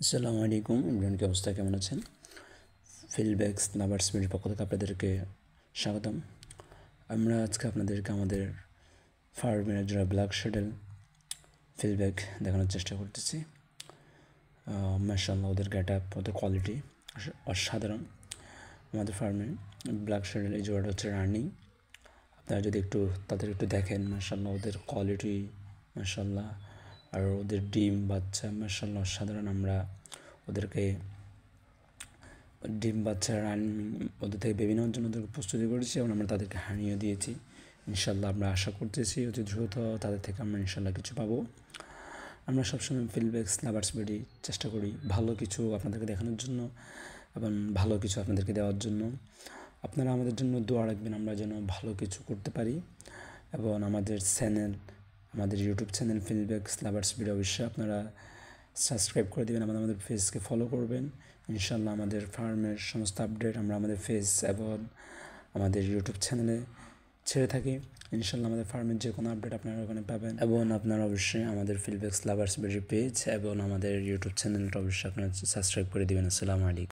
আসসালামু আলাইকুম। ইমরান, কি অবস্থা, কেমন আছেন? ফিল্ডব্যাকস লাভার্স মিডির পক্ষ থেকে আপনাদেরকে স্বাগতম। আমরা আজকে আপনাদেরকে আমাদের ফার্মের যারা ব্ল্যাক শ্যাডেল ফিল্ডব্যাক দেখানোর চেষ্টা করতেছি। মাশাআল্লাহ, ওদের গেট আপ, ওদের কোয়ালিটি অসাধারণ। আমাদের ফার্মে ব্ল্যাক শ্যাডেল এই জোড়াটা হচ্ছে রানিং। আপনারা যদি একটু তাদের একটু দেখেন, মাশাআল্লাহ ওদের কোয়ালিটি মাশাআল্লাহ, আর ওদের ডিম বাচ্চা মাশাআল্লাহ অসাধারণ। আমরা ওদেরকে ডিম বাচ্চা ওদের থেকে বেবি নেওয়ার জন্য ওদেরকে প্রস্তুতি করেছি এবং আমরা তাদেরকে হানিয়ে দিয়েছি। ইনশাল্লাহ আমরা আশা করতেছি অতি দ্রুত তাদের থেকে আমরা ইনশাল্লাহ কিছু পাবো। আমরা সবসময় ফিল্ডব্যাকস লাভার্স বিডি চেষ্টা করি ভালো কিছু আপনাদেরকে দেখানোর জন্য এবং ভালো কিছু আপনাদেরকে দেওয়ার জন্য। আপনারা আমাদের জন্য দোয়া রাখবেন, আমরা যেন ভালো কিছু করতে পারি। এবং আমাদের ইউটিউব চ্যানেল ফিল্ডব্যাকস লাভার্স বিডি অবশ্যই আপনারা সাবস্ক্রাইব করে দেবেন, আমাদের পেজকে ফলো করবেন। ইনশাল্লাহ আমাদের ফার্মের সমস্ত আপডেট আমরা আমাদের পেজ এবং আমাদের ইউটিউব চ্যানেলে ছেড়ে থাকি। ইনশাল্লাহ আমাদের ফার্মের যে কোনো আপডেট আপনারা ওখানে পাবেন এবং আপনারা অবশ্যই আমাদের ফিল্ডব্যাকস লাভার্স বিডি পেজ এবং আমাদের ইউটিউব চ্যানেলটা অবশ্যই আপনারা সাবস্ক্রাইব করে দেবেন। আসসালামু আলাইকুম।